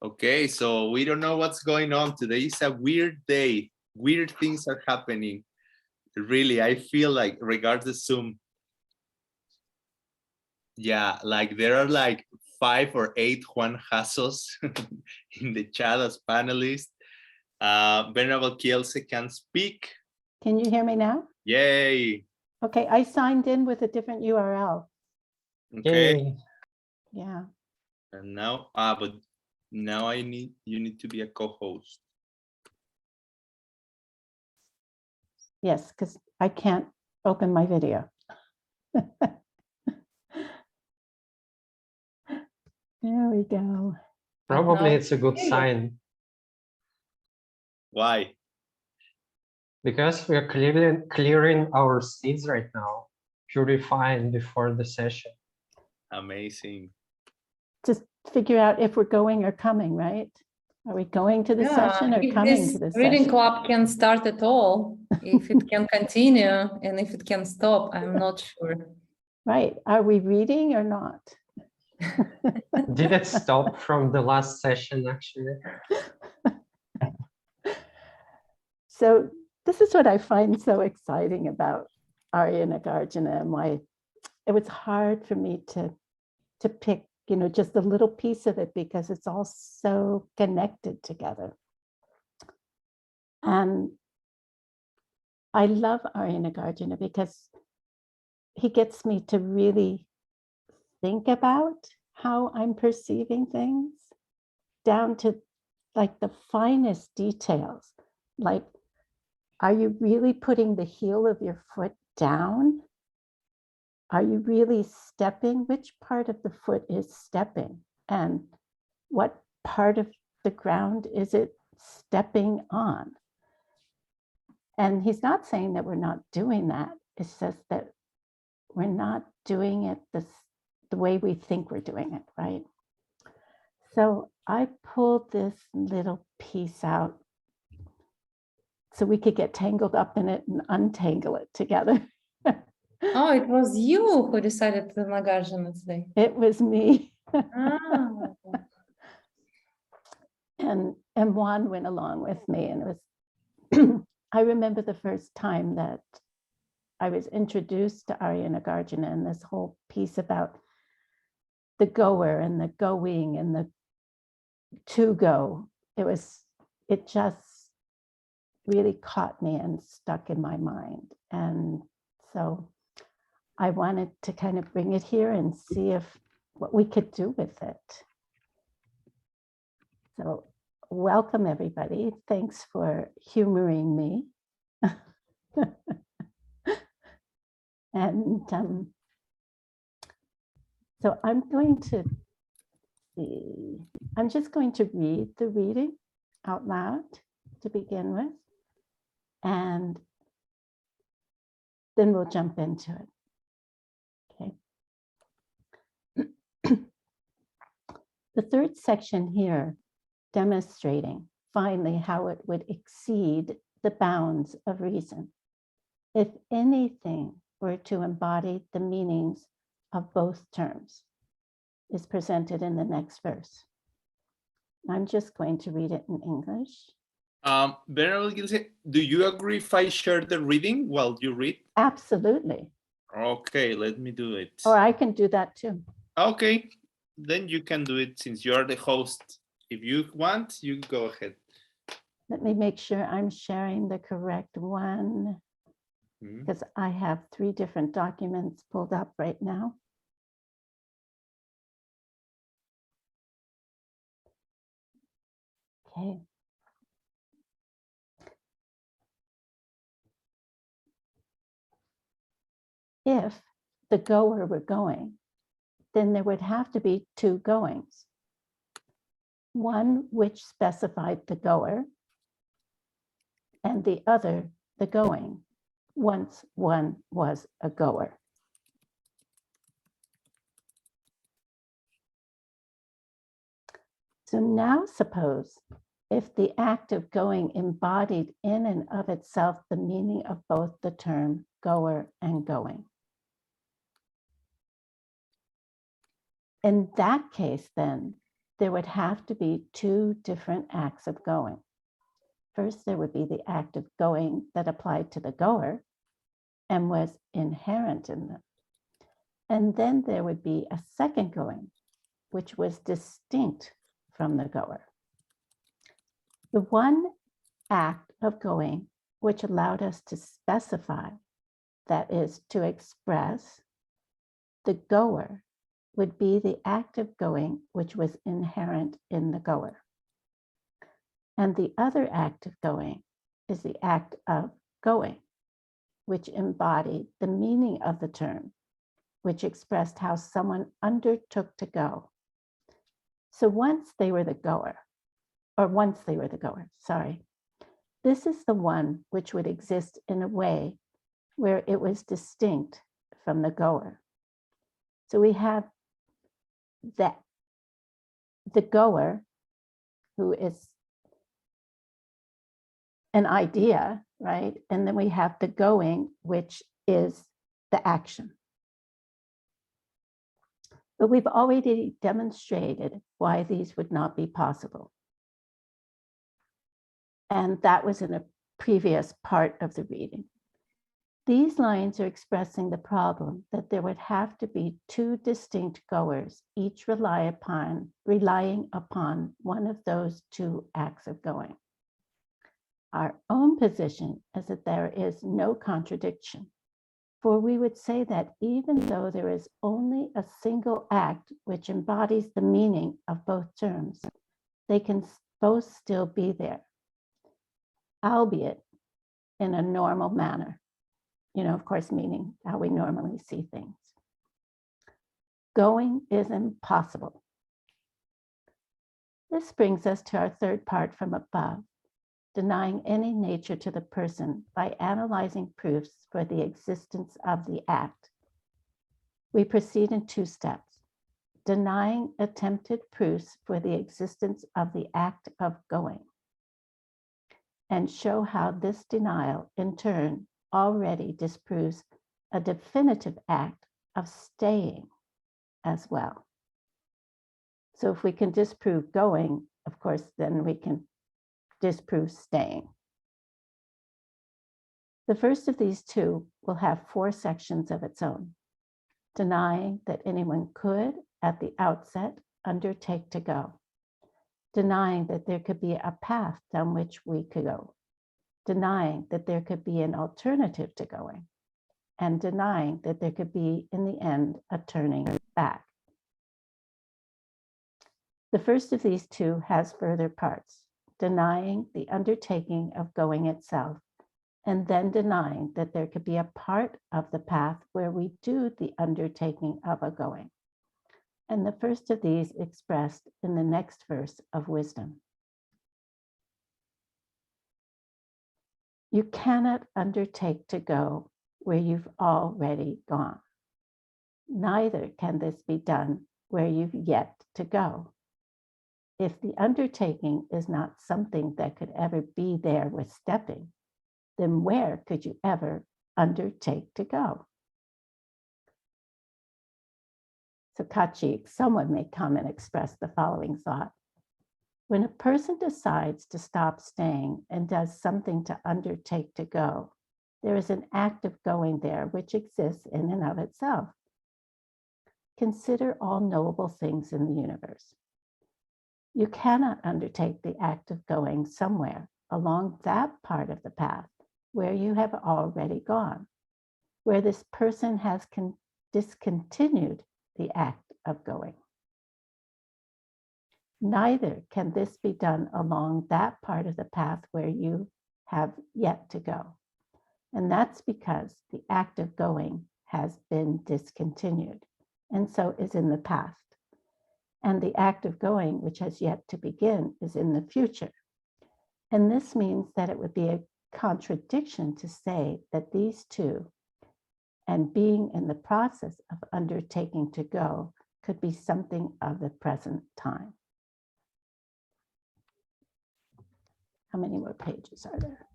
Okay, so we don't know what's going on. Today is a weird day. Weird things are happening. Really, I feel like, regardless Zoom, yeah, like there are like 5 or 8 Juan Jasos in the chat as panelists. Venerable Kielse can speak. Can you hear me now? Yay. Okay, I signed in with a different URL. Okay. Yay. Yeah. And now, but now you need to be a co-host. Yes, because I can't open my video. There we go. Probably it's a good sign Why? because we are clearing our seeds right now, purifying before the session. Amazing. Just figure out if we're going or coming, right? Are we going to the session or if coming this to the reading session? club can start at all, if it can continue and if it can stop, I'm not sure. Right. Are we reading or not? Did it stop from the last session actually? So this is what I find so exciting about Arya Nagarjuna and why it was hard for me to pick, just a little piece of it because it's all so connected together. And I love Arya Nagarjuna because he gets me to really think about how I'm perceiving things down to like the finest details. Like, are you really putting the heel of your foot down? Are you really stepping? Which part of the foot is stepping? And what part of the ground is it stepping on? And he's not saying that we're not doing that. It's just that we're not doing it the way we think we're doing it, right? So I pulled this little piece out so we could get tangled up in it and untangle it together. Oh, it was you who decided to Nagarjuna today. It was me. Ah. And Juan went along with me, and it was, I remember the first time that I was introduced to Arya Nagarjuna and this whole piece about the goer and the going and the to go. It just really caught me and stuck in my mind. And so I wanted to kind of bring it here and see what we could do with it. So welcome everybody. Thanks for humoring me. And so I'm going to see, I'm just going to read the reading out loud to begin with, and then we'll jump into it. Okay. The third section here, demonstrating finally how it would exceed the bounds of reason, if anything were to embody the meanings of both terms, is presented in the next verse. I'm just going to read it in English. Venerable Kielse, do you agree if I share the reading while you read? Absolutely. Okay, let me do it. Or I can do that too. Okay, then you can do it since you are the host. If you want, you go ahead. Let me make sure I'm sharing the correct one, because I have 3 different documents pulled up right now. Okay. If the goer were going, then there would have to be 2 goings. One which specified the goer, and the other the going, once one was a goer. So now suppose if the act of going embodied in and of itself the meaning of both the term goer and going. In that case, then, there would have to be two different acts of going. First, there would be the act of going that applied to the goer and was inherent in them. And then there would be a second going, which was distinct from the goer. The one act of going which allowed us to specify, that is, to express the goer, would be the act of going which was inherent in the goer. And the other act of going is the act of going, which embodied the meaning of the term, which expressed how someone undertook to go. So once they were the goer, this is the one which would exist in a way where it was distinct from the goer. So we have that the goer, who is an idea, right? And then we have the going, which is the action. But we've already demonstrated why these would not be possible. And that was in a previous part of the reading. These lines are expressing the problem that there would have to be two distinct goers, each relying upon one of those two acts of going. Our own position is that there is no contradiction, for we would say that even though there is only a single act which embodies the meaning of both terms, they can both still be there, albeit in a normal manner. Of course, meaning how we normally see things. Going is impossible. This brings us to our third part from above, denying any nature to the person by analyzing proofs for the existence of the act. We proceed in two steps, denying attempted proofs for the existence of the act of going, and show how this denial, in turn, already disproves a definitive act of staying as well. So if we can disprove going, of course, then we can disprove staying. The first of these two will have 4 sections of its own, denying that anyone could, at the outset, undertake to go, denying that there could be a path down which we could go, denying that there could be an alternative to going, and denying that there could be, in the end, a turning back. The first of these two has further parts, denying the undertaking of going itself, and then denying that there could be a part of the path where we do the undertaking of a going. And the first of these expressed in the next verse of wisdom. You cannot undertake to go where you've already gone. Neither can this be done where you've yet to go. If the undertaking is not something that could ever be there with stepping, then where could you ever undertake to go? So Kachi, someone may come and express the following thought. When a person decides to stop staying and does something to undertake to go, there is an act of going there which exists in and of itself. Consider all knowable things in the universe. You cannot undertake the act of going somewhere along that part of the path where you have already gone, where this person has discontinued the act of going. Neither can this be done along that part of the path where you have yet to go. And that's because the act of going has been discontinued, and so is in the past. And the act of going, which has yet to begin, is in the future. And this means that it would be a contradiction to say that these two, and being in the process of undertaking to go, could be something of the present time. How many more pages are there?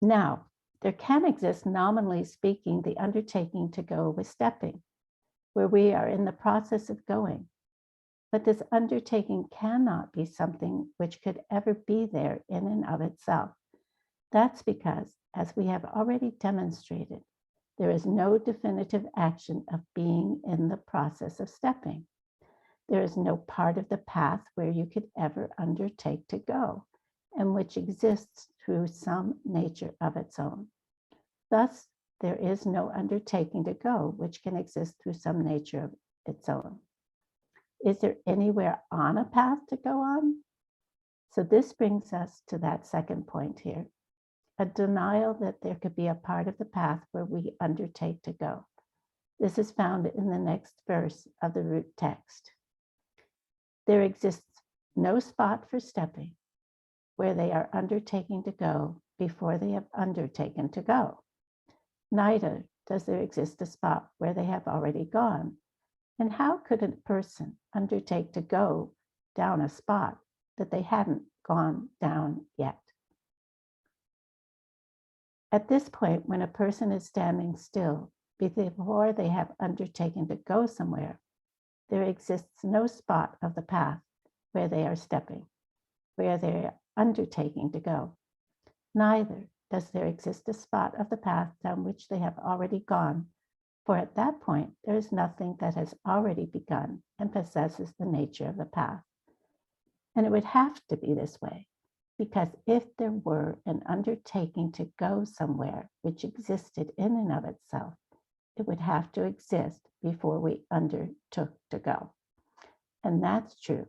Now, there can exist, nominally speaking, the undertaking to go with stepping, where we are in the process of going. But this undertaking cannot be something which could ever be there in and of itself. That's because, as we have already demonstrated, there is no definitive action of being in the process of stepping. There is no part of the path where you could ever undertake to go, and which exists through some nature of its own. Thus, there is no undertaking to go which can exist through some nature of its own. Is there anywhere on a path to go on? So this brings us to that second point here, a denial that there could be a part of the path where we undertake to go. This is found in the next verse of the root text. There exists no spot for stepping where they are undertaking to go before they have undertaken to go. Neither does there exist a spot where they have already gone. And how could a person undertake to go down a spot that they hadn't gone down yet? At this point, when a person is standing still before they have undertaken to go somewhere, there exists no spot of the path where they are stepping, where they are undertaking to go. Neither does there exist a spot of the path down which they have already gone, for at that point, there is nothing that has already begun and possesses the nature of the path. And it would have to be this way, because if there were an undertaking to go somewhere which existed in and of itself, it would have to exist before we undertook to go. And that's true,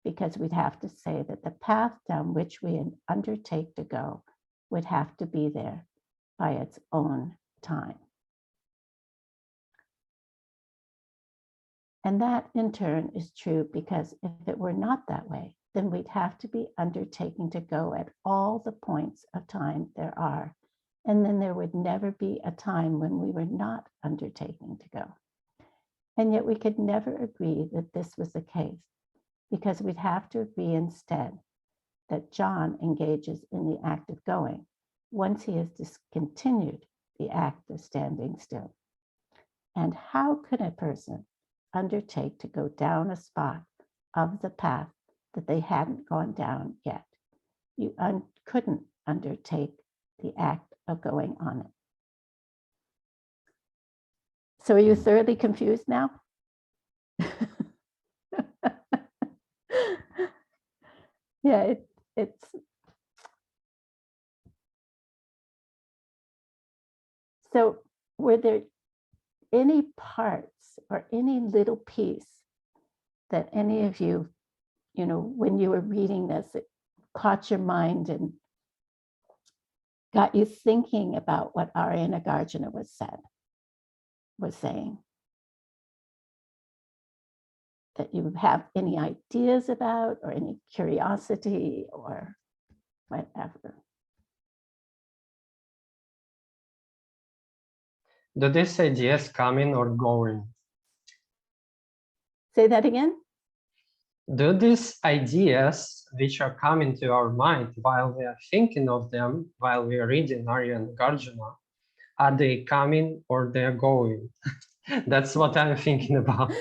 because we'd have to say that the path down which we undertake to go would have to be there by its own time. And that in turn is true because if it were not that way, then we'd have to be undertaking to go at all the points of time there are. And then there would never be a time when we were not undertaking to go. And yet we could never agree that this was the case, because we'd have to agree instead that John engages in the act of going once he has discontinued the act of standing still. And how could a person undertake to go down a spot of the path that they hadn't gone down yet? You couldn't undertake the act of going on it. So are you thoroughly confused now? Yeah, it's so were there any parts or any little piece that any of you, when you were reading this, it caught your mind and got you thinking about what Arya Nagarjuna was saying? That you have any ideas about or any curiosity or whatever? Do these ideas coming or going? Say that again? Do these ideas which are coming to our mind while we are thinking of them, while we are reading Arya Nagarjuna, are they coming or they're going? That's what I'm thinking about.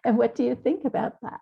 And what do you think about that?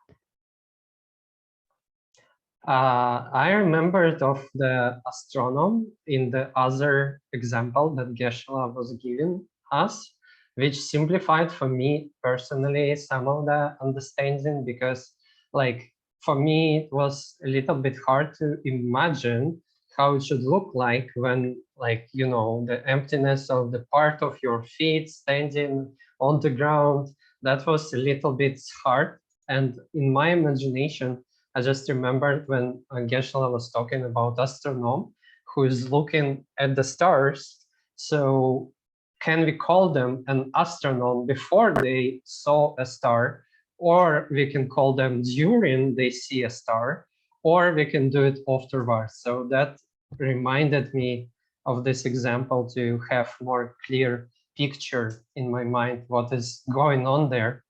I remembered of the astronomer in the other example that Geshe-la was giving us, which simplified for me personally some of the understanding, because like for me it was a little bit hard to imagine how it should look like when, like, the emptiness of the part of your feet standing on the ground. That was a little bit hard. And in my imagination, I just remembered when Geshe-la was talking about astronomer who is looking at the stars. So can we call them an astronomer before they saw a star, or we can call them during they see a star, or we can do it afterwards? So that reminded me of this example to have more clear picture in my mind what is going on there.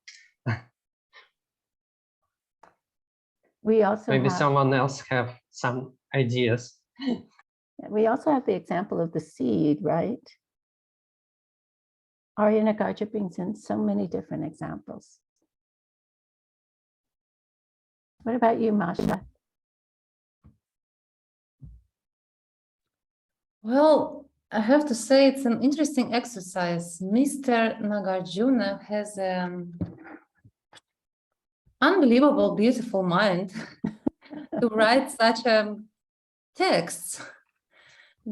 We also Maybe have, someone else have some ideas. we also have the example of the seed, right? Arya Nagarjuna brings in so many different examples. What about you, Masha? Well, I have to say it's an interesting exercise. Mr. Nagarjuna has an unbelievable, beautiful mind to write such a text,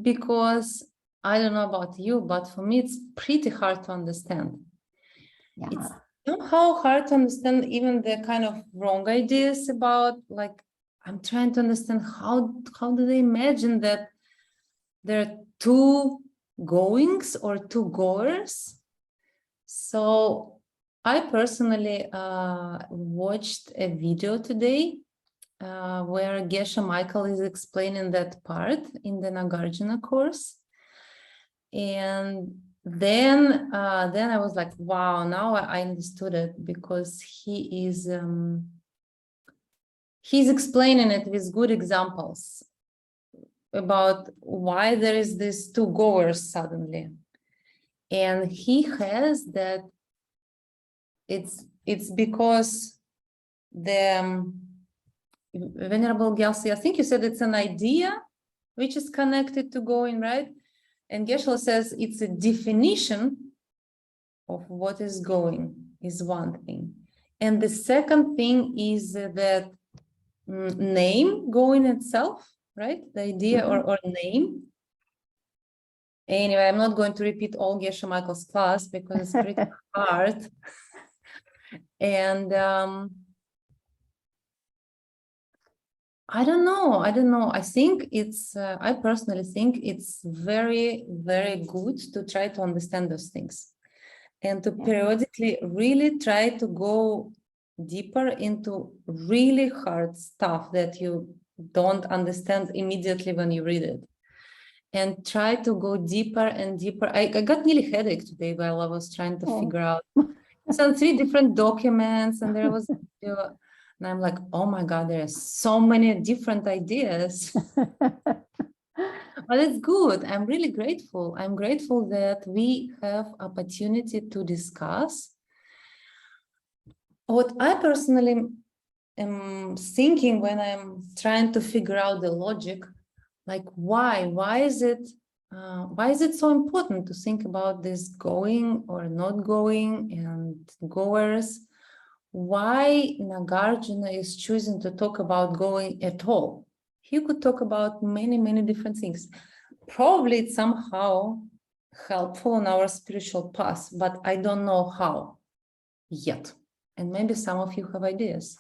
because I don't know about you, but for me, it's pretty hard to understand. Yeah. It's somehow hard to understand even the kind of wrong ideas about, like, I'm trying to understand how do they imagine that there are two goings or two goers. So I personally watched a video today where Geshe Michael is explaining that part in the Nagarjuna course. And then I was like, wow, now I understood it, because he's explaining it with good examples about why there is this two goers suddenly. And he has that it's because the Venerable Gyaltsen, I think you said it's an idea which is connected to going, right? And Geshe says it's a definition of what is going is one thing. And the second thing is that name going itself, right? The idea or name. Anyway, I'm not going to repeat all Geshe Michael's class because it's pretty hard. And I don't know. I think it's, I personally think it's very, very good to try to understand those things and to periodically really try to go deeper into really hard stuff that you don't understand immediately when you read it. And try to go deeper and deeper. I got nearly headache today while I was trying to figure out some 3 different documents, and there was, and I'm like, oh my God, there are so many different ideas. But it's good. I'm really grateful. I'm grateful that we have opportunity to discuss. What I personally am thinking when I'm trying to figure out the logic, like why is it so important to think about this going or not going and goers? Why Nagarjuna is choosing to talk about going at all? He could talk about many, many different things. Probably it's somehow helpful on our spiritual path, but I don't know how yet. And maybe some of you have ideas.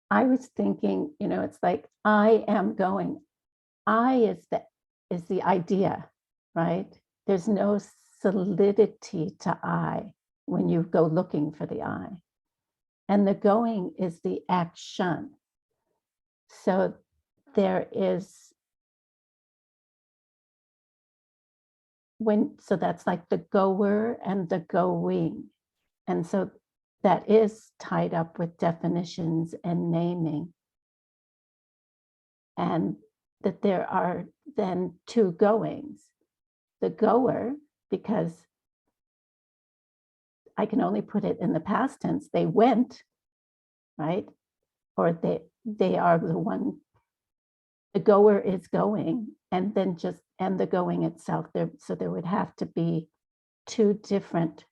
I was thinking, it's like, I am going. I is the idea, right? There's no solidity to I when you go looking for the I. And the going is the action. So there is, so that's like the goer and the going. And so that is tied up with definitions and naming. And that there are then two goings. The goer, because I can only put it in the past tense, they went, right? Or they are the one, the goer is going, and then and the going itself. So there would have to be two different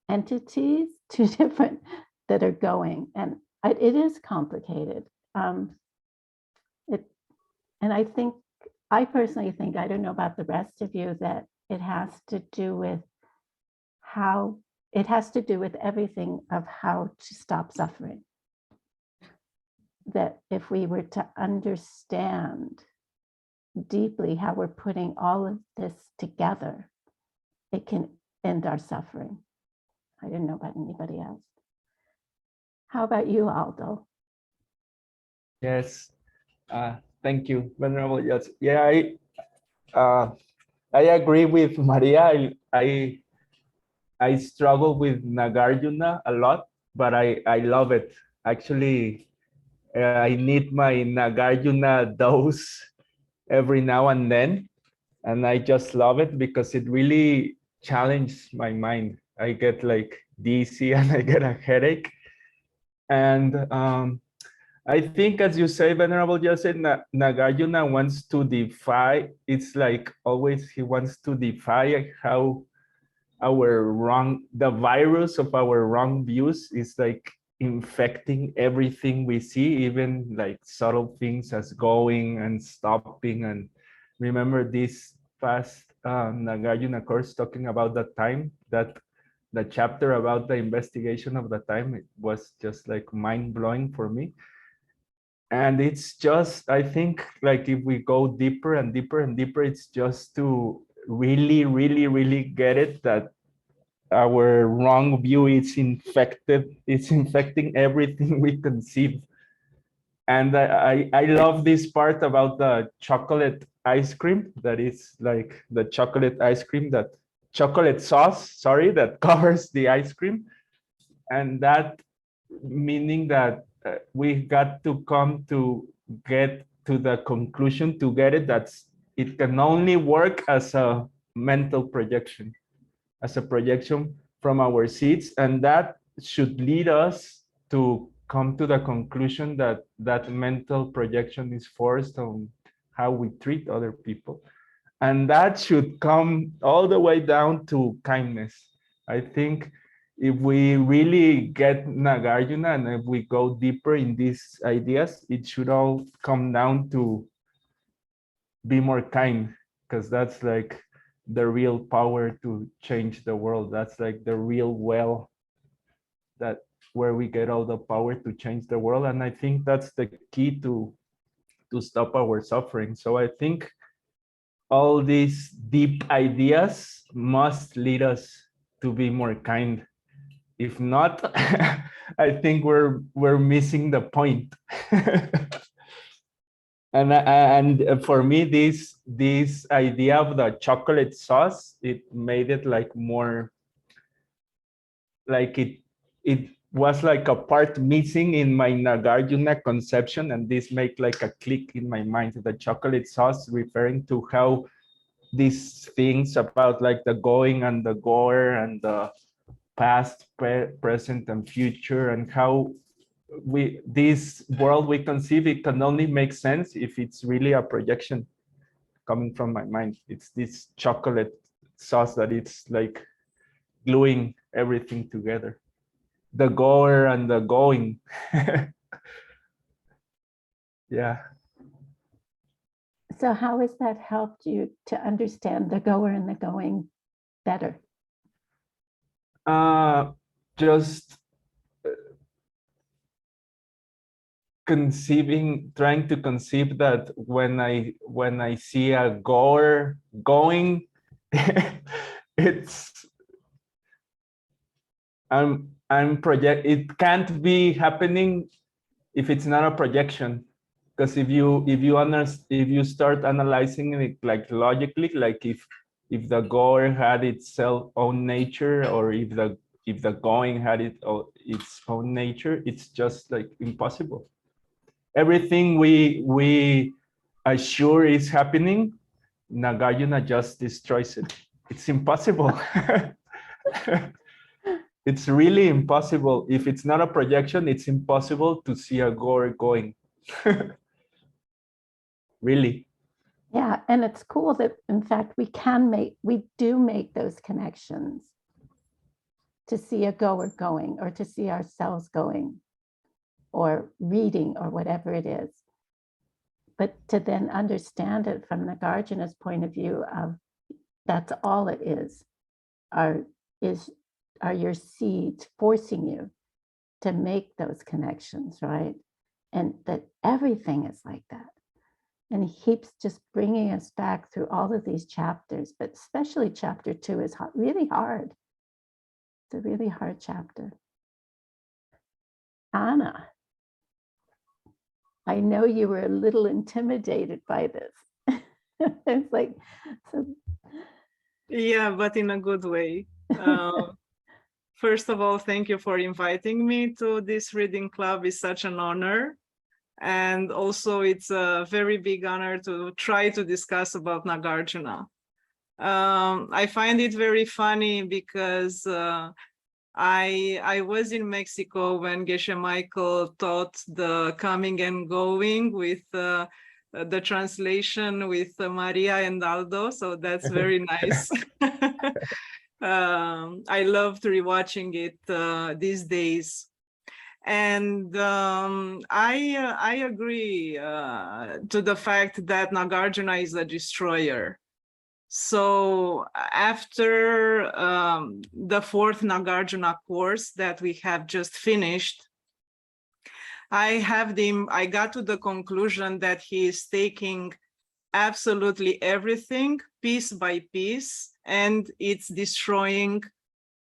entities, two different that are going. And it is complicated. And I personally think, I don't know about the rest of you, that it has to do with everything of how to stop suffering. That if we were to understand deeply how we're putting all of this together, it can end our suffering. I don't know about anybody else. How about you, Aldo? Yes, thank you, Venerable. Yes, yeah, I agree with Maria. I struggle with Nagarjuna a lot, but I love it. Actually, I need my Nagarjuna dose every now and then. And I just love it because it really challenges my mind. I get like dizzy and I get a headache. And I think, as you say, Venerable Joseph, Nagarjuna wants to defy, it's like always he wants to defy how the virus of our wrong views is like infecting everything we see, even like subtle things as going and stopping. And remember this past Nagarjuna course talking about the time, that the chapter about the investigation of the time, it was just like mind-blowing for me. And it's just, I think, like if we go deeper and deeper and deeper, it's just to really, really, really get it that our wrong view is infecting everything we conceive. And I love this part about the chocolate ice cream, that is like the chocolate ice cream, that chocolate sauce, sorry, that covers the ice cream. And that meaning that we got to come to get to the conclusion to get it, that's it can only work as a mental projection, as a projection from our seeds, and that should lead us to come to the conclusion that that mental projection is forced on how we treat other people. And that should come all the way down to kindness. I think if we really get Nagarjuna and if we go deeper in these ideas, it should all come down to be more kind, because that's like the real power to change the world. That's like the real well, that where we get all the power to change the world. And I think that's the key to stop our suffering. So I think all these deep ideas must lead us to be more kind. If not, I think we're missing the point. And for me, this idea of the chocolate sauce, it made it like more, like it was like a part missing in my Nagarjuna conception, and this made like a click in my mind. The chocolate sauce referring to how these things about like the going and the goer and the past, present, and future, and how this world we conceive, it can only make sense if it's really a projection coming from my mind. It's this chocolate sauce that it's like gluing everything together, the goer and the going. Yeah. So how has that helped you to understand the goer and the going better? Just trying to conceive that when I see a goer going, it can't be happening if it's not a projection. Because if you start analyzing it like logically, like if the goer had its own nature, or if the going had its own nature, it's just like impossible. Everything we assure is happening, Nagarjuna just destroys it. It's impossible. It's really impossible. If it's not a projection, it's impossible to see a goer going. Really. Yeah, and it's cool that in fact we do make those connections to see a goer going, or to see ourselves going, or reading, or whatever it is. But to then understand it from Nagarjuna's point of view of that's all it is, are your seeds forcing you to make those connections, right? And that everything is like that. And he keeps just bringing us back through all of these chapters, but especially chapter 2 is really hard. It's a really hard chapter. Anna, I know you were a little intimidated by this. It's like, so. Yeah, but in a good way. First of all, thank you for inviting me to this reading club. It's such an honor. And also it's a very big honor to try to discuss about Nagarjuna. I find it very funny because I was in Mexico when Geshe Michael taught the coming and going with the translation with Maria and Aldo, so that's very nice. I loved rewatching it these days. And I agree to the fact that Nagarjuna is a destroyer. So after the fourth Nagarjuna course that we have just finished, I got to the conclusion that he is taking absolutely everything piece by piece, and it's destroying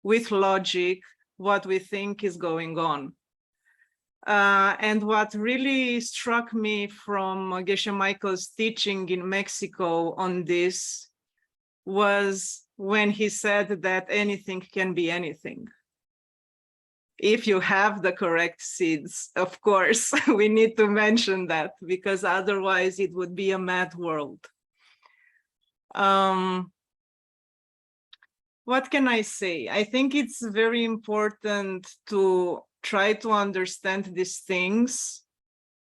with logic what we think is going on. And what really struck me from Geshe Michael's teaching in Mexico on this was when he said that anything can be anything. If you have the correct seeds, of course, we need to mention that, because otherwise it would be a mad world. What can I say? I think it's very important to try to understand these things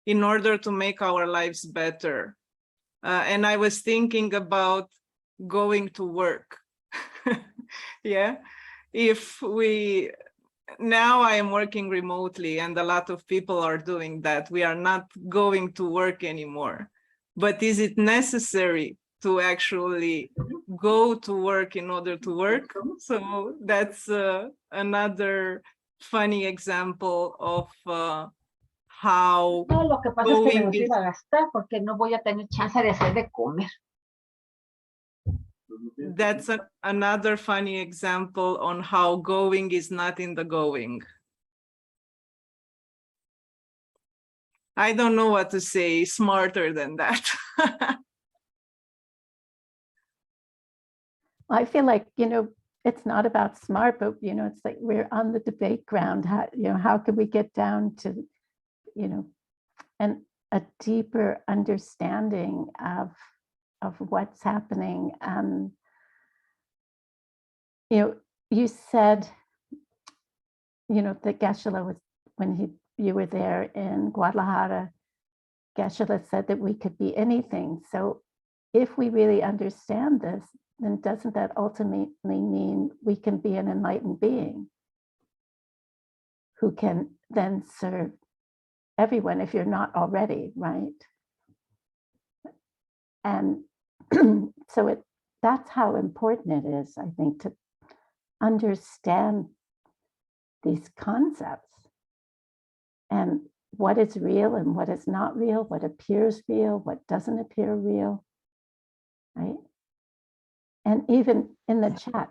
in order to make our lives better. And I was thinking about going to work. Yeah, now I am working remotely and a lot of people are doing that. We are not going to work anymore. But is it necessary to actually go to work in order to work? So that's another funny example of how No, lo que pasa es que me going los is, iba a gastar porque no voy a tener chance de hacer de comer. that's another funny example on how going is not in the going. I don't know what to say smarter than that. I feel like, it's not about smart, but, it's like we're on the debate ground. How can we get down to, and a deeper understanding of what's happening? You said, that Geshe-la was, when you were there in Guadalajara, Geshe-la said that we could be anything. So if we really understand this, then doesn't that ultimately mean we can be an enlightened being who can then serve everyone if you're not already, right? And so that's how important it is, I think, to understand these concepts and what is real and what is not real, what appears real, what doesn't appear real, right? And even in the chat,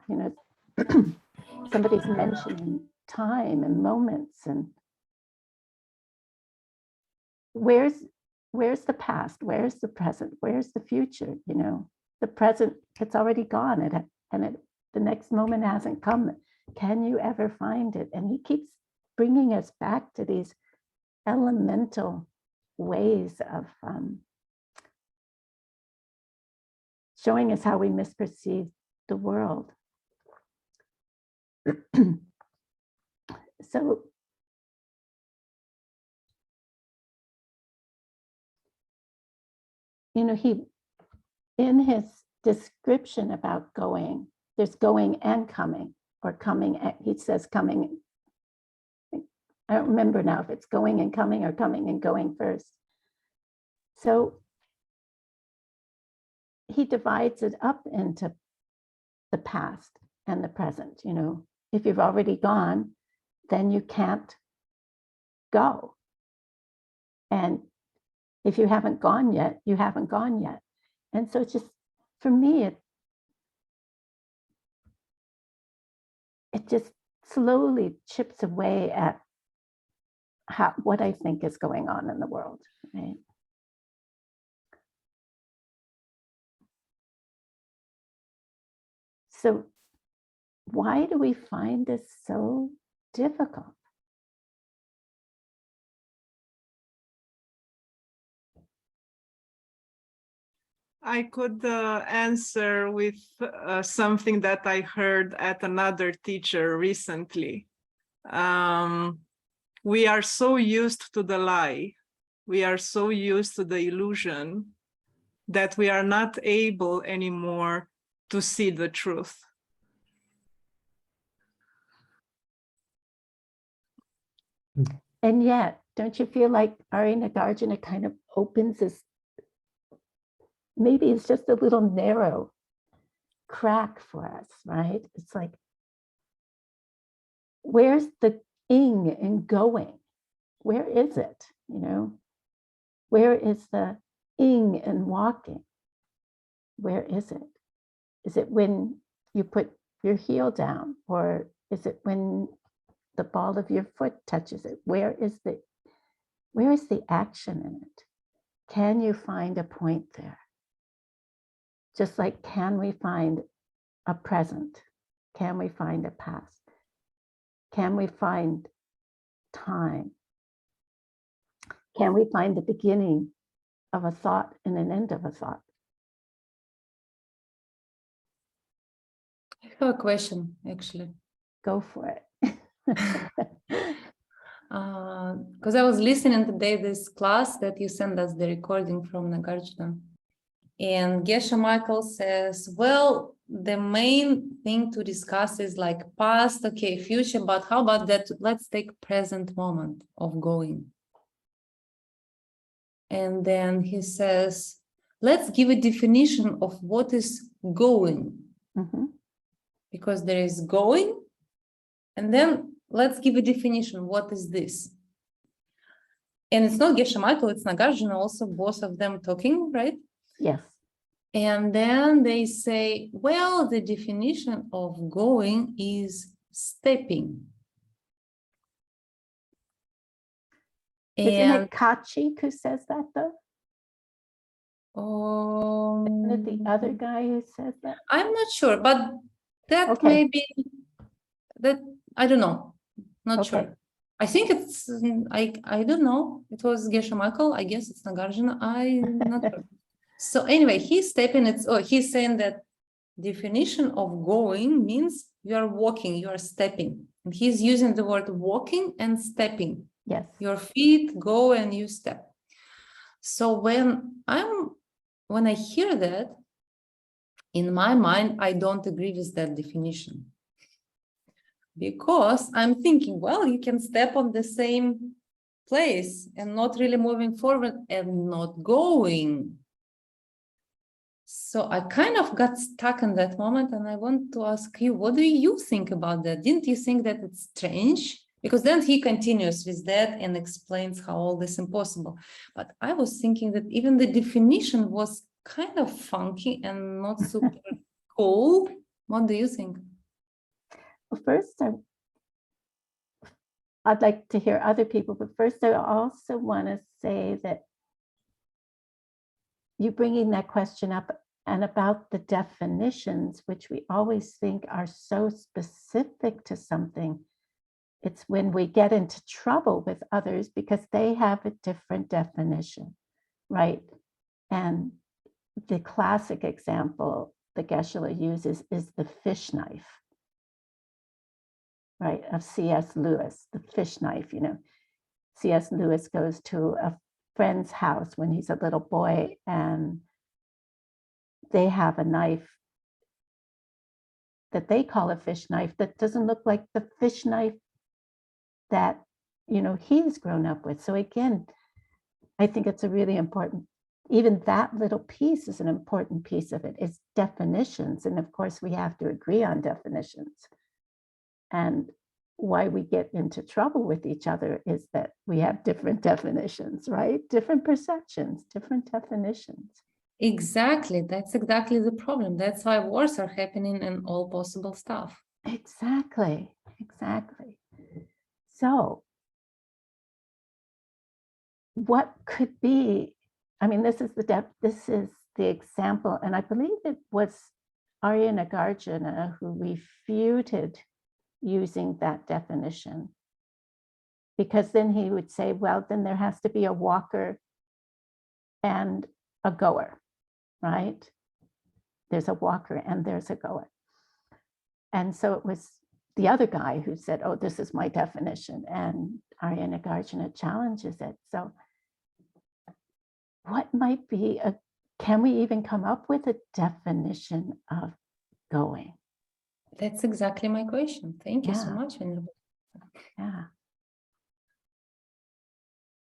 somebody's mentioning time and moments, and where's the past, where's the present, where's the future? The present, it's already gone, the next moment hasn't come. Can you ever find it? And he keeps bringing us back to these elemental ways of showing us how we misperceive the world. So he, in his description about going, there's going and coming, or coming, he says coming. I don't remember now if it's going and coming or coming and going first. So he divides it up into the past and the present. If you've already gone, then you can't go. And if you haven't gone yet, you haven't gone yet. And so it's just, for me, it just slowly chips away at what I think is going on in the world, right? So why do we find this so difficult? I could answer with something that I heard at another teacher recently. We are so used to the lie, we are so used to the illusion that we are not able anymore to see the truth. And yet, don't you feel like Arya Nagarjuna kind of opens this, maybe it's just a little narrow crack for us, right? It's like, where's the ing in going? Where is it? You know, where is the ing in walking? Where is it? Is it when you put your heel down, or is it when the ball of your foot touches it? Where is the action in it? Can you find a point there? Just like, can we find a present? Can we find a past? Can we find time? Can we find the beginning of a thought and an end of a thought? I have a question, actually. Go for it. Because I was listening today this class that you sent us the recording from Nagarjuna, and Geshe Michael says, well, the main thing to discuss is like past, okay, future, but how about that? Let's take present moment of going. And then he says, let's give a definition of what is going, because there is going, and then let's give a definition. What is this? And it's not Geshe Michael, it's Nagarjuna also, both of them talking, right? Yes. And then they say, well, the definition of going is stepping. Isn't And it Kachi who says that though? Isn't it the other guy who says that? I'm not sure, but that Okay. may be, that, I don't know, not Okay. sure. I think it's, I don't know, it was Geshe Michael, I guess it's Nagarjuna, I'm not sure. So anyway, he's stepping, he's saying that definition of going means you are walking, you are stepping. And he's using the word walking and stepping. Yes. Your feet go and you step. So when I hear that, in my mind, I don't agree with that definition. Because I'm thinking, well, you can step on the same place and not really moving forward and not going. So I kind of got stuck in that moment, and I want to ask you, what do you think about that? Didn't you think that it's strange? Because then he continues with that and explains how all this is impossible. But I was thinking that even the definition was kind of funky and not super cool. What do you think? Well, first, I'd like to hear other people, but first I also want to say that you bringing that question up and about the definitions, which we always think are so specific to something. It's when we get into trouble with others because they have a different definition, right? And the classic example the Geshe uses is the fish knife, right? Of C.S. Lewis, the fish knife, you know. C.S. Lewis goes to a friend's house when he's a little boy, and they have a knife that they call a fish knife that doesn't look like the fish knife that, you know, he's grown up with. So again, I think it's a really important, even that little piece is an important piece of it, is definitions. And of course we have to agree on definitions. And why we get into trouble with each other is that we have different definitions, right? Different perceptions, different definitions. Exactly. That's exactly the problem. That's why wars are happening and all possible stuff. Exactly. Exactly. So what could be, I mean, this is the example, and I believe it was Arya Nagarjuna who refuted using that definition, because then he would say, well, then there has to be a walker and a goer, right? There's a walker and there's a goer. And so it was the other guy who said, oh, this is my definition. And Arya Nagarjuna challenges it. So what might be can we even come up with a definition of going? That's exactly my question. Thank you so Yeah. much, Venerable. Yeah.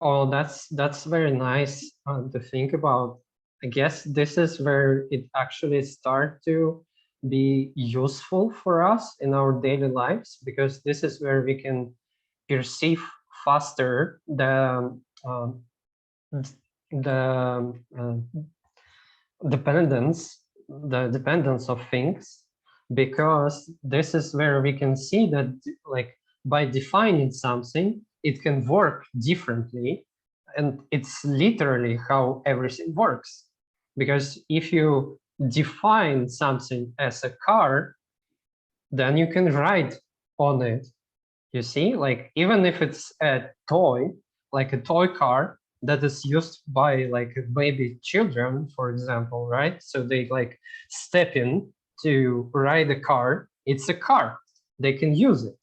Oh, that's very nice to think about. I guess this is where it actually starts to be useful for us in our daily lives, because this is where we can perceive faster the dependence of things, because this is where we can see that, like, by defining something, it can work differently, and it's literally how everything works. Because if you define something as a car, then you can ride on it. You see, like, even if it's a toy, like a toy car that is used by like baby children, for example, right? So they like step in to ride a car. It's a car. They can use it.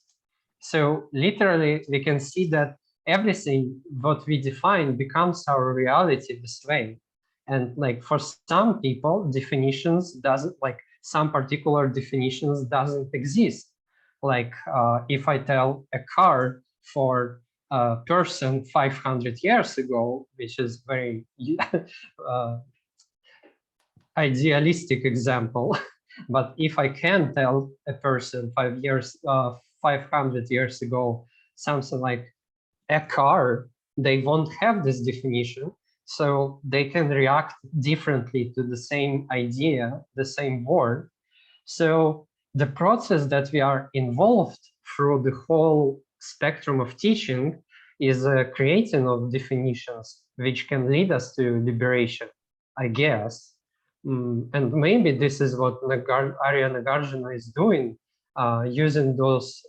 So literally, we can see that everything what we define becomes our reality this way. And like for some people, definitions doesn't, like some particular definitions doesn't exist. Like if I tell a car for a person 500 years ago, which is very idealistic example, but if I can tell a person 500 years ago something like a car, they won't have this definition, so they can react differently to the same idea, the same word. So the process that we are involved through the whole spectrum of teaching is a creating of definitions, which can lead us to liberation, I guess. And maybe this is what Arya Nagarjuna is doing, using those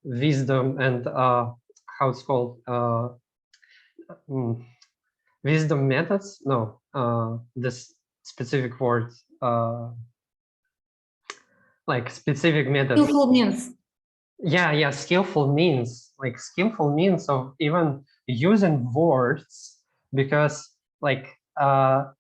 wisdom and how it's called, wisdom methods. No, this specific word, like specific methods. Skillful means. Yeah, skillful means, like skillful means of even using words, because like I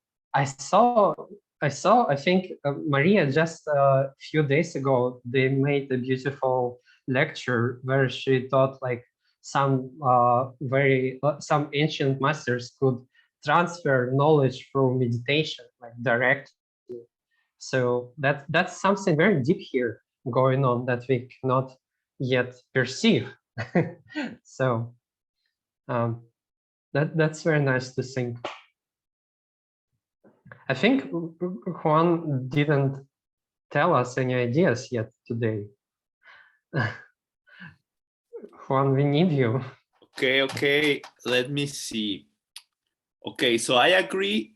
think Maria just a few days ago, they made a beautiful lecture where she taught like some some ancient masters could transfer knowledge through meditation, like directly. So that's something very deep here going on that we cannot yet perceive. So that's very nice to think. I think Juan didn't tell us any ideas yet today. Juan, we need you. Okay, let me see. Okay, so I agree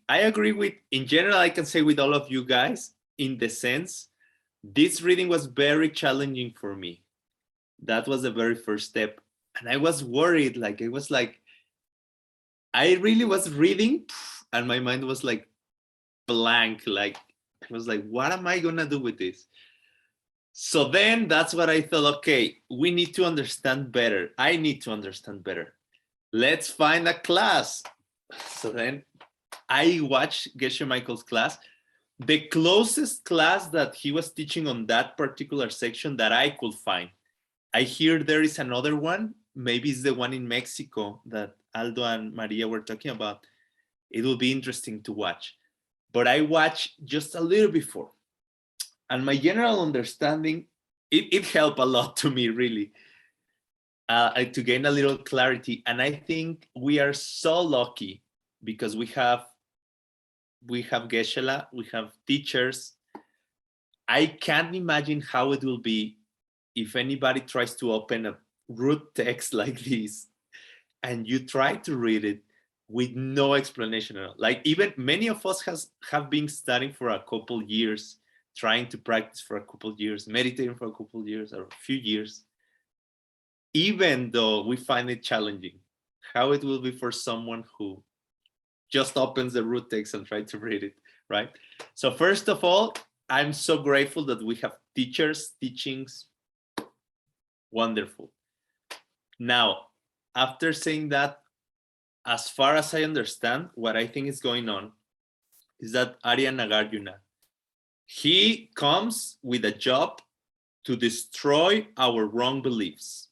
with, in general, I can say with all of you guys, in the sense, this reading was very challenging for me. That was the very first step. And I was worried, like, it was like, I really was reading and my mind was like blank. Like, I was like, what am I gonna do with this? So then that's what I thought, okay, we need to understand better. I need to understand better. Let's find a class. So then I watched Geshe Michael's class. The closest class that he was teaching on that particular section that I could find. I hear there is another one. Maybe it's the one in Mexico that Aldo and Maria were talking about. It will be interesting to watch. But I watched just a little before. And my general understanding, it helped a lot to me, really, to gain a little clarity. And I think we are so lucky because we have Geshe-la, we have teachers. I can't imagine how it will be if anybody tries to open a root text like this and you try to read it with no explanation at all. Like, even many of us have been studying for a couple years, trying to practice for a couple years, meditating for a couple years or a few years, even though we find it challenging. How it will be for someone who just opens the root text and tries to read it right? So first of all, I'm so grateful that we have teachers, teachings. Wonderful. Now, after saying that, as far as I understand, what I think is going on is that Arya Nagarjuna, he comes with a job to destroy our wrong beliefs.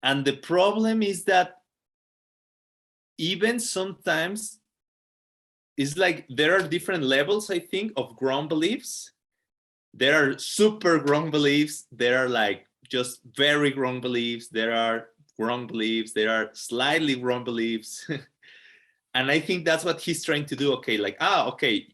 And the problem is that even sometimes it's like there are different levels, I think, of wrong beliefs. There are super wrong beliefs. There are like just very wrong beliefs. There are wrong beliefs. There are slightly wrong beliefs. And I think that's what he's trying to do. Okay, like, okay,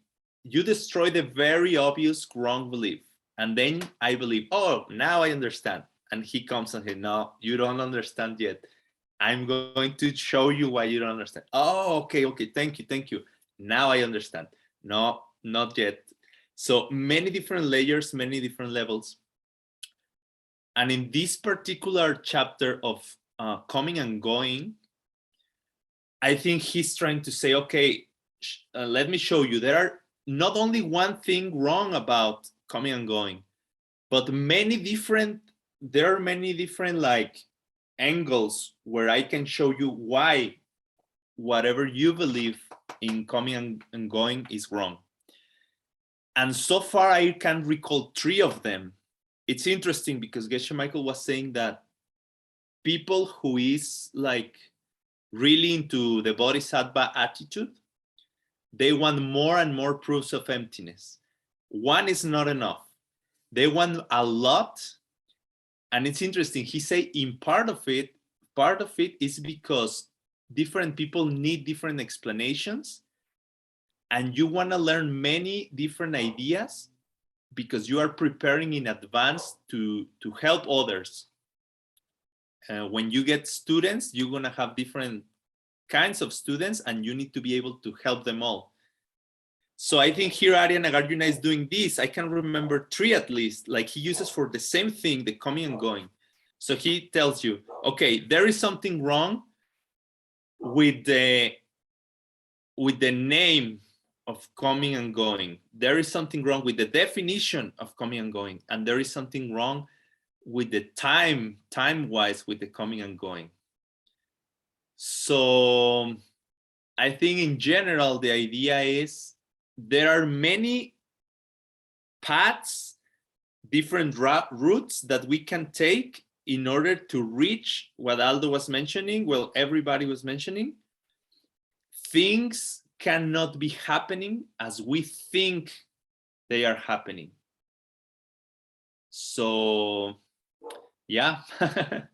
you destroy the very obvious wrong belief. And then I believe, oh, now I understand. And he comes and says, no, you don't understand yet. I'm going to show you why you don't understand. Oh, okay, thank you. Now I understand. No, not yet. So many different layers, many different levels. And in this particular chapter of coming and going, I think he's trying to say, okay, let me show you. There are not only one thing wrong about coming and going, but there are many different like angles where I can show you why whatever you believe in coming and going is wrong. And so far, I can recall 3 of them. It's interesting because Geshe Michael was saying that people who is like really into the Bodhisattva attitude, they want more and more proofs of emptiness. One is not enough. They want a lot. And it's interesting. He say in part of it is because different people need different explanations. And you want to learn many different ideas because you are preparing in advance to help others. When you get students, you're going to have different kinds of students and you need to be able to help them all. So I think here Arya Nagarjuna is doing this. I can remember 3 at least, like he uses for the same thing, the coming and going. So he tells you, okay, there is something wrong with the name of coming and going. There is something wrong with the definition of coming and going. And there is something wrong with the time-wise with the coming and going. So I think in general, the idea is there are many paths, different routes that we can take in order to reach what Aldo was mentioning, well, everybody was mentioning. Things cannot be happening as we think they are happening. So, yeah, I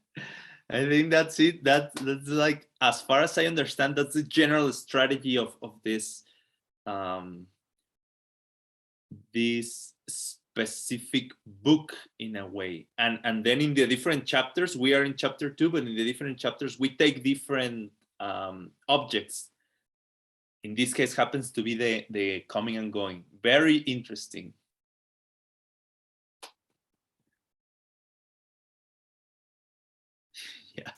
think that's it. That's like, as far as I understand, that's the general strategy of this this specific book in a way. And then in the different chapters, we are in chapter 2, but in the different chapters, we take different objects. In this case, happens to be the coming and going. Very interesting. Yeah.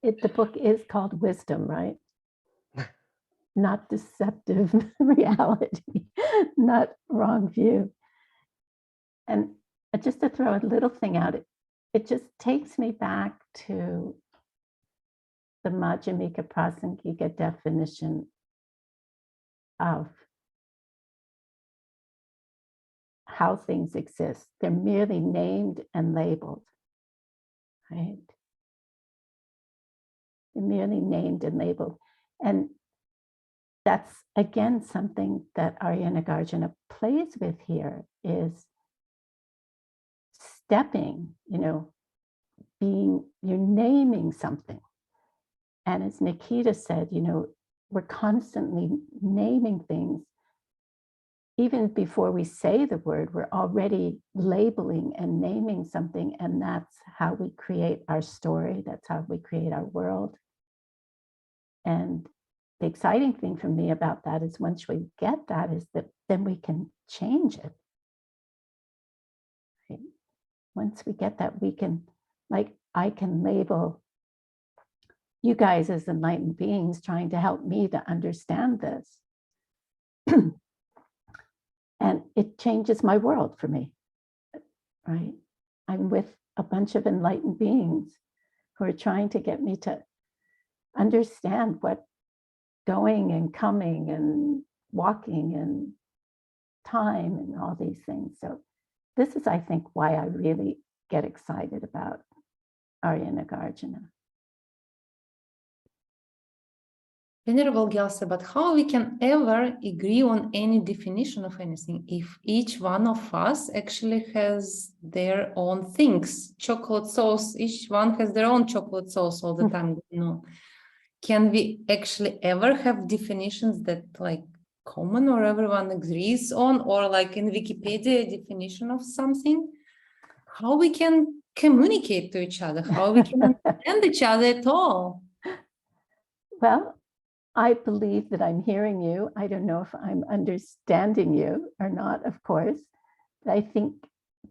The book is called Wisdom, right? Not deceptive reality, not wrong view. And just to throw a little thing out, it just takes me back to the Madhyamika Prasangika definition of how things exist. They're merely named and labeled, right? They're merely named and labeled. And that's, again, something that Arya Nagarjuna plays with here is stepping, you're naming something. And as Nikita said, we're constantly naming things. Even before we say the word, we're already labeling and naming something. And that's how we create our story. That's how we create our world. And the exciting thing for me about that is once we get that is that then we can change it. Right? Once we get that, we can, like, I can label you guys as enlightened beings trying to help me to understand this. And it changes my world for me, right? I'm with a bunch of enlightened beings who are trying to get me to understand what going and coming and walking and time and all these things. So this is, I think, why I really get excited about Arya Nagarjuna. Venerable Gyaltsen, but how we can ever agree on any definition of anything if each one of us actually has their own things? Chocolate sauce, each one has their own chocolate sauce all the time. Can we actually ever have definitions that like common or everyone agrees on, or like in Wikipedia definition of something? How we can communicate to each other? How we can understand each other at all? Well, I believe that I'm hearing you. I don't know if I'm understanding you or not, of course. But I think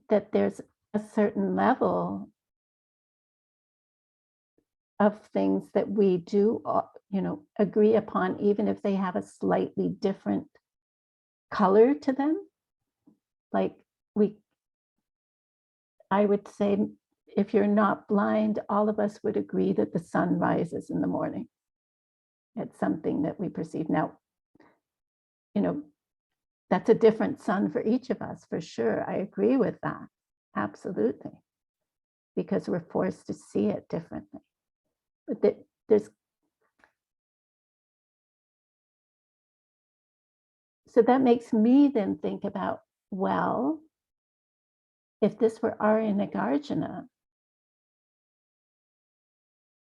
that there's a certain level of things that we do, agree upon, even if they have a slightly different color to them. Like I would say, if you're not blind, all of us would agree that the sun rises in the morning. It's something that we perceive. Now, that's a different sun for each of us, for sure. I agree with that, absolutely, because we're forced to see it differently. But so that makes me then think about, well, if this were Arya Nagarjuna,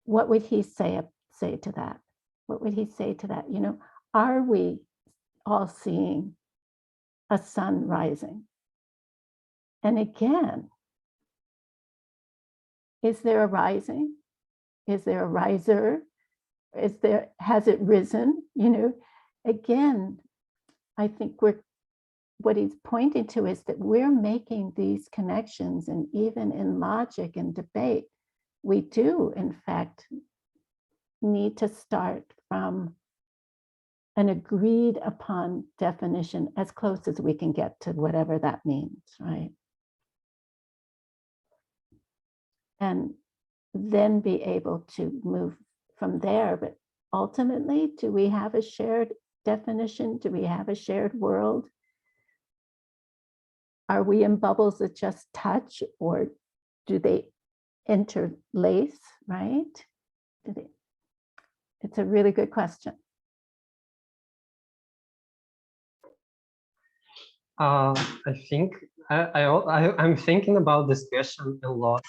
what would he say to that? What would he say to that? Are we all seeing a sun rising? And again, is there a rising? Is there a riser? Has it risen? Again, I think what he's pointing to is that we're making these connections, and even in logic and debate, we do, in fact, need to start from an agreed upon definition as close as we can get to whatever that means, right? And then be able to move from there. But ultimately, do we have a shared definition? Do we have a shared world? Are we in bubbles that just touch, or do they interlace, right? It's a really good question. I think I'm thinking about this question a lot,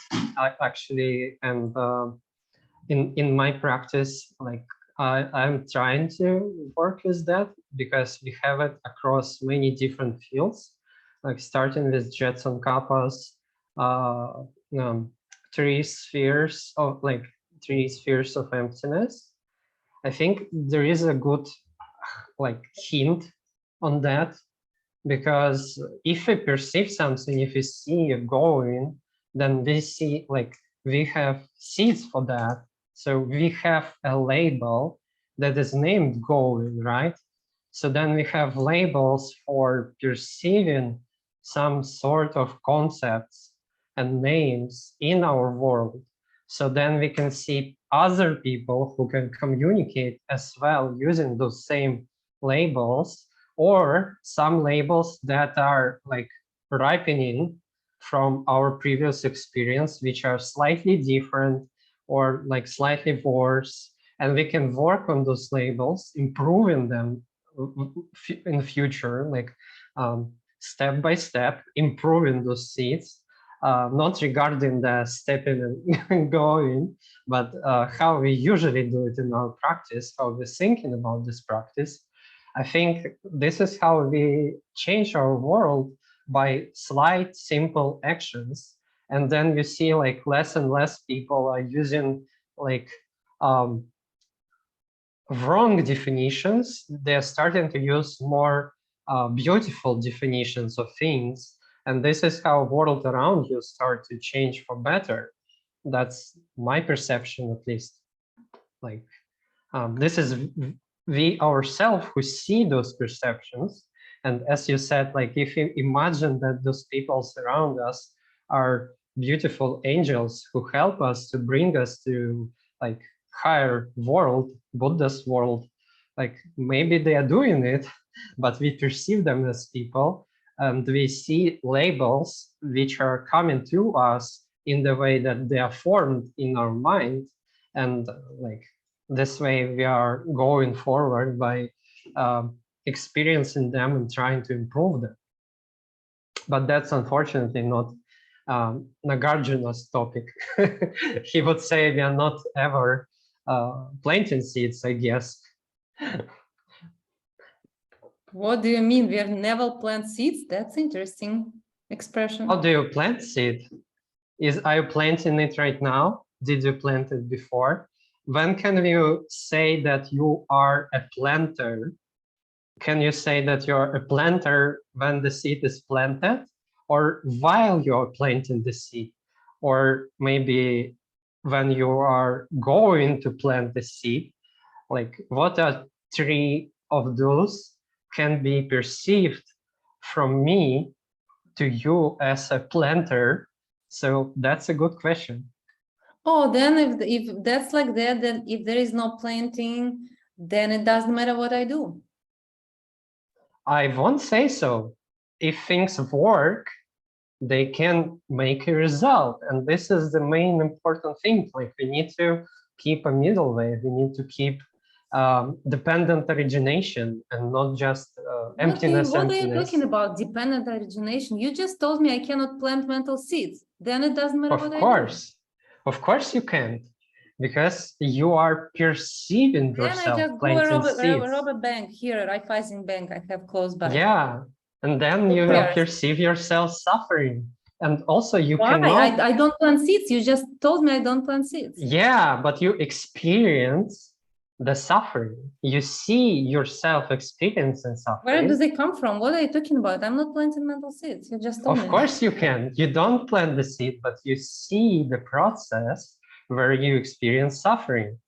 actually, and in my practice, like I'm trying to work with that, because we have it across many different fields, like starting with Jetson Kappa's 3 spheres of emptiness. I think there is a good hint on that, because if we perceive something, if we see it going, then we see we have seeds for that. So we have a label that is named going, right? So then we have labels for perceiving some sort of concepts and names in our world. So then we can see other people who can communicate as well using those same labels, or some labels that are ripening from our previous experience, which are slightly different or slightly worse. And we can work on those labels, improving them in the future, step by step, improving those seeds, not regarding the stepping and going, but how we usually do it in our practice, how we're thinking about this practice. I think this is how we change our world, by slight, simple actions. And then you see less and less people are using wrong definitions. They're starting to use more beautiful definitions of things. And this is how world around you start to change for better. That's my perception, at least. This is we ourselves who see those perceptions. And as you said, like if you imagine that those people surround us are beautiful angels who help us to bring us to like higher world, Buddha's world, like maybe they are doing it, but we perceive them as people, and we see labels which are coming to us in the way that they are formed in our mind. And like this way we are going forward by experiencing them and trying to improve them. But that's unfortunately not Nagarjuna's topic. He would say we are not ever planting seeds, I guess. What do you mean? We are never plant seeds? That's interesting expression. How do you plant seed? Are you planting it right now? Did you plant it before? When can you say that you are a planter? Can you say that you're a planter when the seed is planted, or while you're planting the seed? Or maybe when you are going to plant the seed? Like, what are three of those can be perceived from me to you as a planter? So that's a good question. Oh, then if that's like that, then if there is no planting, then it doesn't matter what I do. I won't say so. If things work, they can make a result. And this is the main important thing. Like, we need to keep a middle way. We need to keep dependent origination and not just emptiness. What are you talking about? Dependent origination? You just told me I cannot plant mental seeds. Then it doesn't matter what I do. Of course you can't, because you are perceiving yourself then I just planting seeds. rob a bank here, Raiffeisen Bank, I have close by. Yeah, and then you will perceive yourself suffering. And also you cannot... I don't plant seeds. You just told me I don't plant seeds. Yeah, but you experience the suffering. You see yourself experiencing suffering. Where do they come from? What are you talking about? I'm not planting mental seeds. You just told me. Of course you can. You don't plant the seed, but you see the process where you experience suffering.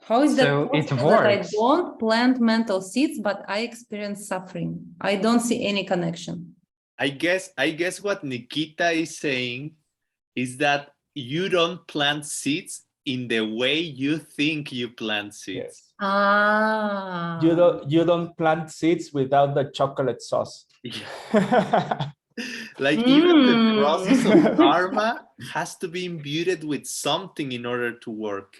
How is that it possible works? That I don't plant mental seeds, but I experience suffering? I don't see any connection. I guess what Nikita is saying is that you don't plant seeds in the way you think you plant seeds. Yes. Ah. You don't plant seeds without the chocolate sauce. Like even the process of karma has to be imbued with something in order to work.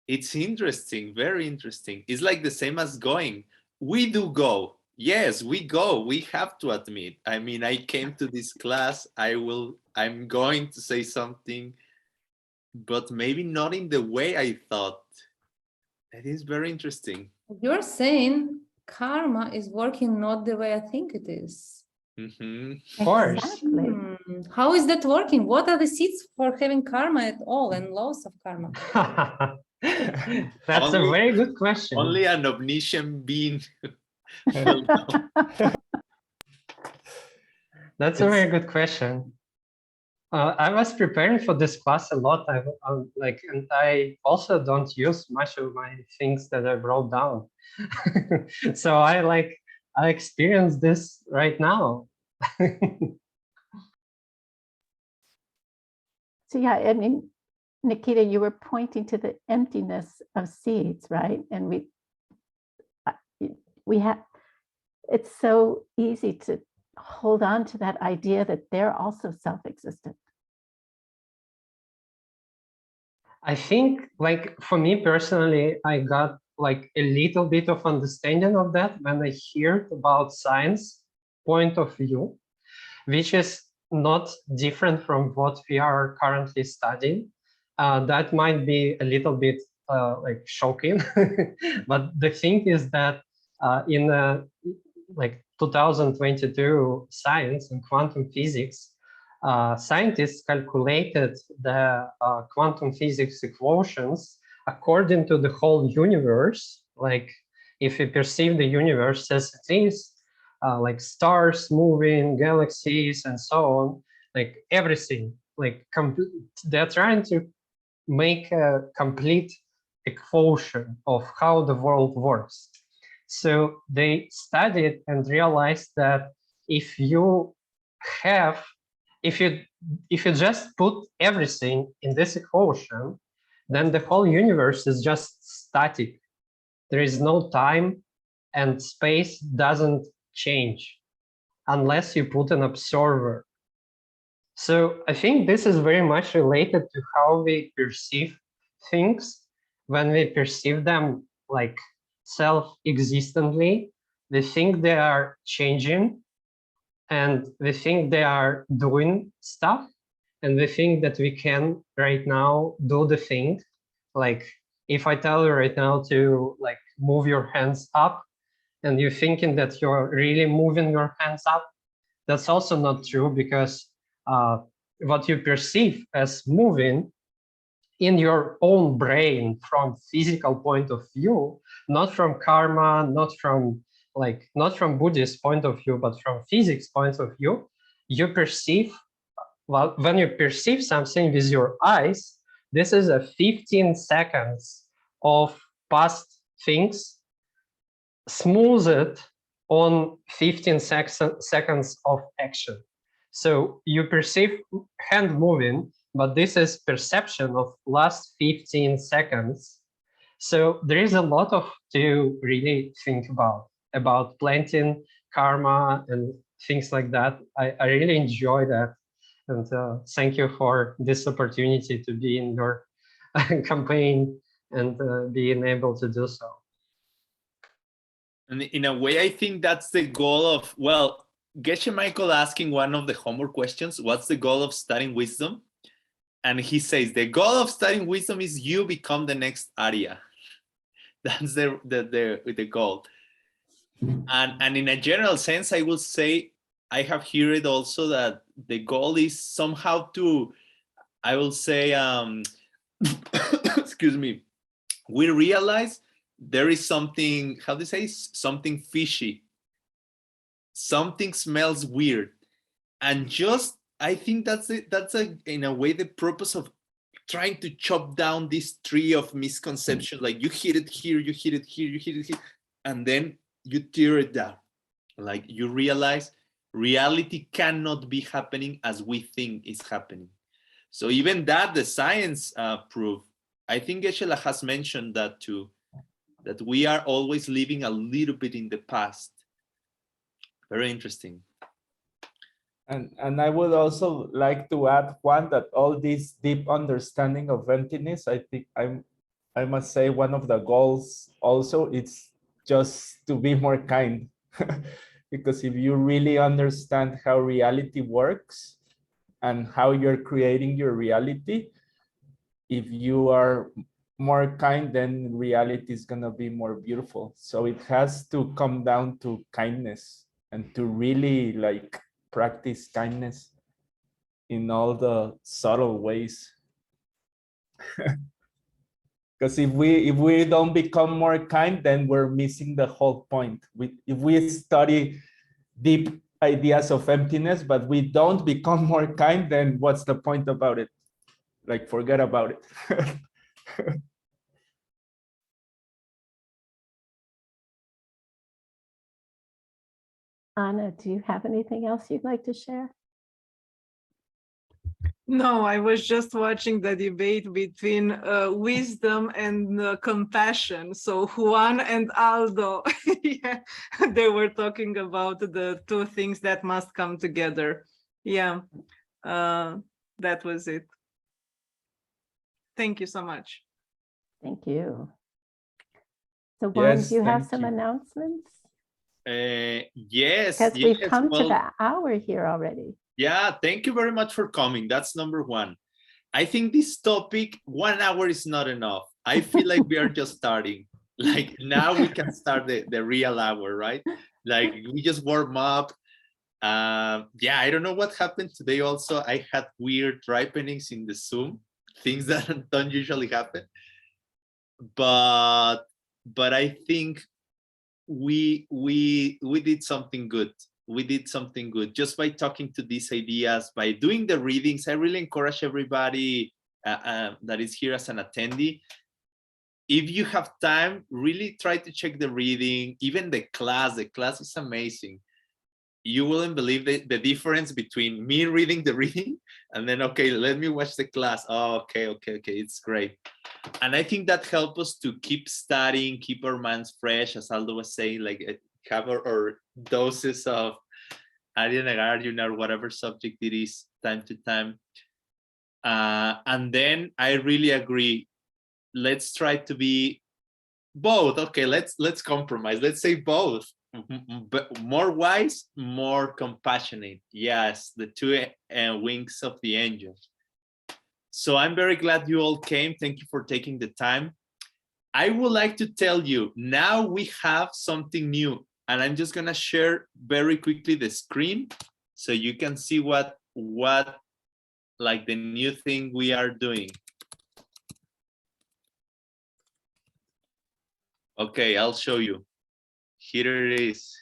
It's interesting, very interesting. It's like the same as going. We do go. Yes, we go. We have to admit. I mean, I came to this class. I'm going to say something, but maybe not in the way I thought. That is very interesting. You're saying karma is working not the way I think it is. Mm-hmm. Of course. Exactly. How is that working? What are the seeds for having karma at all and laws of karma? That's a very good question. Only an omniscient being. That's a very good question. I was preparing for this class a lot. And I also don't use much of my things that I wrote down. So I experience this right now. So yeah, I mean, Nikita, you were pointing to the emptiness of seeds, right? And we have, it's so easy to hold on to that idea that they're also self-existent. I think, like, for me personally, I got like a little bit of understanding of that when I heard about science point of view, which is not different from what we are currently studying. That might be a little bit like shocking, but the thing is that in like 2022 science and quantum physics, scientists calculated the quantum physics equations according to the whole universe. Like, if we perceive the universe as it is, like stars moving, galaxies, and so on, like everything, like they're trying to make a complete exposure of how the world works. So they studied and realized that if you just put everything in this equation, then the whole universe is just static. There is no time, and space doesn't change unless you put an observer. So I think this is very much related to how we perceive things. When we perceive them like self-existently, we think they are changing, and we think they are doing stuff, and we think that we can right now do the thing. Like if I tell you right now to like move your hands up, and you're thinking that you're really moving your hands up, that's also not true, because what you perceive as moving in your own brain from physical point of view, not from karma, not from Buddhist point of view, but from physics point of view, you perceive, well, when you perceive something with your eyes, this is a 15 seconds of past things smoothed on 15 seconds of action. So you perceive hand moving, but this is perception of last 15 seconds. So there is a lot to really think about planting, karma, and things like that. I really enjoy that. And thank you for this opportunity to be in your campaign and being able to do so. And in a way, I think that's the goal of, well, Geshe Michael asking one of the homework questions, what's the goal of studying wisdom? And he says, the goal of studying wisdom is you become the next Arya. That's the goal. And in a general sense, I will say, I have heard also that the goal is somehow to, I will say, excuse me, we realize there is something, how do you say, something fishy. Something smells weird. And just, I think that's in a way, the purpose of trying to chop down this tree of misconception. Like you hit it here, you hit it here, you hit it here, and then you tear it down. Like you realize reality cannot be happening as we think is happening. So even that, the science proof, I think Geshe has mentioned that too, that we are always living a little bit in the past. Very interesting. And I would also like to add, Juan, that all this deep understanding of emptiness, I think I must say one of the goals also, it's just to be more kind. Because if you really understand how reality works and how you're creating your reality, if you are more kind, then reality is going to be more beautiful. So it has to come down to kindness and to really like practice kindness in all the subtle ways. Because if we don't become more kind, then we're missing the whole point. If we study deep ideas of emptiness, but we don't become more kind, then what's the point about it? Like, forget about it. Anna, do you have anything else you'd like to share? No, I was just watching the debate between wisdom and compassion. So Juan and Aldo, yeah, they were talking about the two things that must come together. Yeah, that was it. Thank you so much. Thank you. So Juan, Yes, do you have thank some you. announcements? Yes. Because we've yes, come well, to the hour here already. Yeah, thank you very much for coming. That's number one. I think this topic, 1 hour is not enough. I feel like we are just starting. Like now we can start the real hour, right? Like we just warm up. Yeah, I don't know what happened today also. I had weird ripenings in the Zoom, things that don't usually happen. But I think we did something good. We did something good just by talking to these ideas, by doing the readings. I really encourage everybody that is here as an attendee. if you have time, really try to check the reading, even the class. The class is amazing. You wouldn't believe the difference between me reading the reading and then, okay, let me watch the class. Oh, okay, it's great. And I think that helps us to keep studying, keep our minds fresh, as Aldo was saying, like have our doses of Arya Nagarjuna or whatever subject it is time to time. And then I really agree. Let's try to be both. Okay, let's compromise. Let's say both. But more wise, more compassionate. Yes, the two wings of the angel. So I'm very glad you all came. Thank you for taking the time. I would like to tell you, now we have something new, and I'm just gonna share very quickly the screen so you can see what like the new thing we are doing. Okay, I'll show you. Here it is.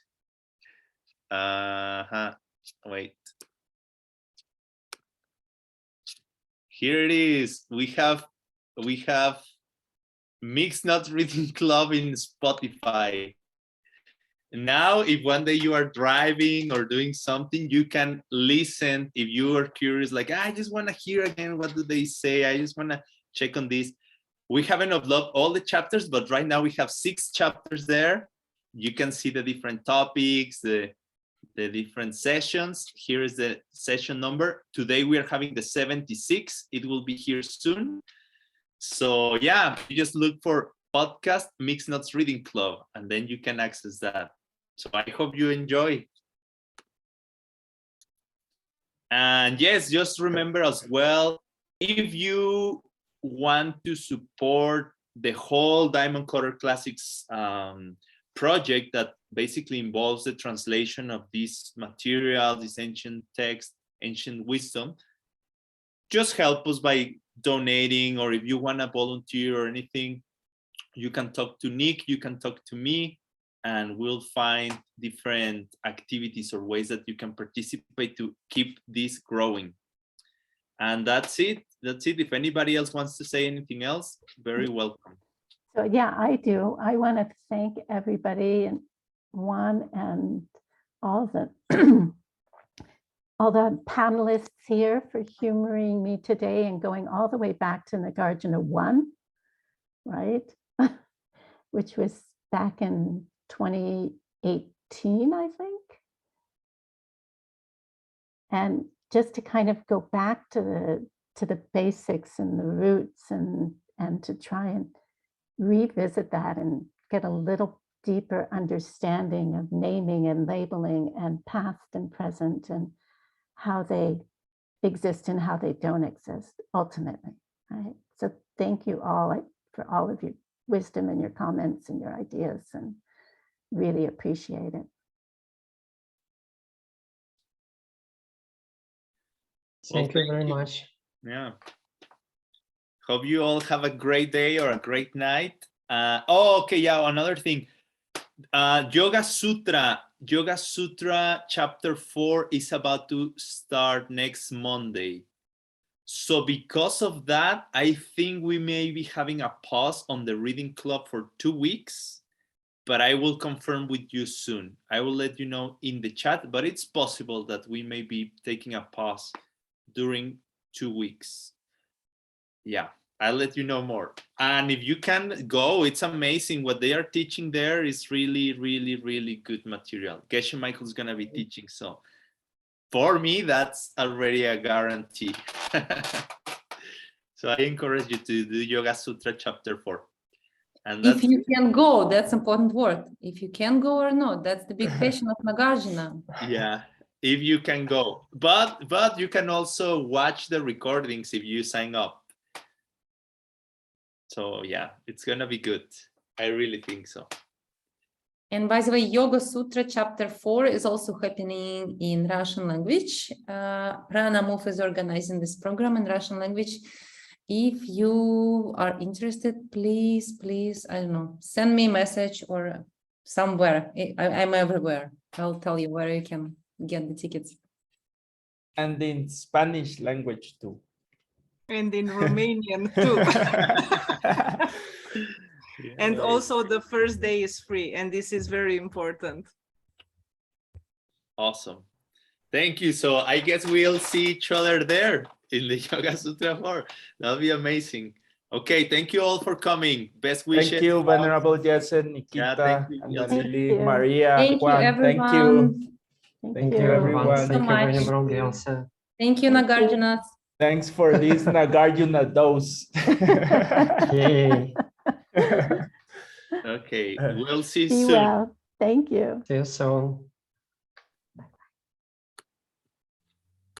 Wait. Here it is. We have Mixed Nuts Reading Club in Spotify. Now, if one day you are driving or doing something, you can listen. If you are curious, like, I just want to hear again, what do they say? I just want to check on this. We haven't uploaded all the chapters, but right now we have 6 chapters there. You can see the different topics, the different sessions. Here is the session number. Today we are having the 76. It will be here soon. So yeah, you just look for podcast Mixed Nuts Reading Club, and then you can access that. So I hope you enjoy. And yes, just remember as well, if you want to support the whole Diamond Cutter Classics project that basically involves the translation of this material, this ancient text, ancient wisdom, just help us by donating, or if you want to volunteer or anything, you can talk to Nick, you can talk to me, and we'll find different activities or ways that you can participate to keep this growing. And that's it. If anybody else wants to say anything else, very welcome. So yeah, I do. I want to thank everybody, and Juan and all the all the panelists here for humoring me today and going all the way back to Nagarjuna 1, right? Which was back in 2018, I think. And just to kind of go back to the basics and the roots, and to try and revisit that and get a little deeper understanding of naming and labeling and past and present, and how they exist and how they don't exist ultimately, right? So thank you all for all of your wisdom and your comments and your ideas, and really appreciate it. Thank you very much. Yeah. Hope you all have a great day or a great night. Okay, yeah, another thing. Yoga Sutra chapter 4 is about to start next Monday. So because of that, I think we may be having a pause on the reading club for 2 weeks, but I will confirm with you soon. I will let you know in the chat, but it's possible that we may be taking a pause during 2 weeks. Yeah, I'll let you know more. And if you can go, it's amazing. What they are teaching there is really, really, really good material. Geshe Michael's gonna be teaching, so for me, that's already a guarantee. So I encourage you to do Yoga Sutra chapter 4. And if you can go, that's important word. If you can go or not, that's the big question of Nagarjuna. Yeah, if you can go. But you can also watch the recordings if you sign up. So yeah, it's gonna be good. I really think so. And by the way, Yoga Sutra chapter 4 is also happening in Russian language. Prana Move is organizing this program in Russian language. If you are interested, please, I don't know, send me a message or somewhere. I'm everywhere. I'll tell you where you can get the tickets. And in Spanish language too. And in Romanian too. And Yeah. also the first day is free, and this is very important. Awesome. Thank you. So I guess we'll see each other there in the Yoga Sutra 4. That'll be amazing. Okay, thank you all for coming. Best wishes. Thank you, Venerable Jason, Yeah, Nikita, thank you, and Joseph. Lily, Thank you. Maria, Thank you, Juan. Thank you. everyone. Thank you, everyone. So Thank you, much. Venerable Gyaltsen. Thank you, Thank you. Nagarjuna. Thanks for this Nagarjuna dose. Yay. Okay, we'll see you Be soon. well. Thank you. See you soon.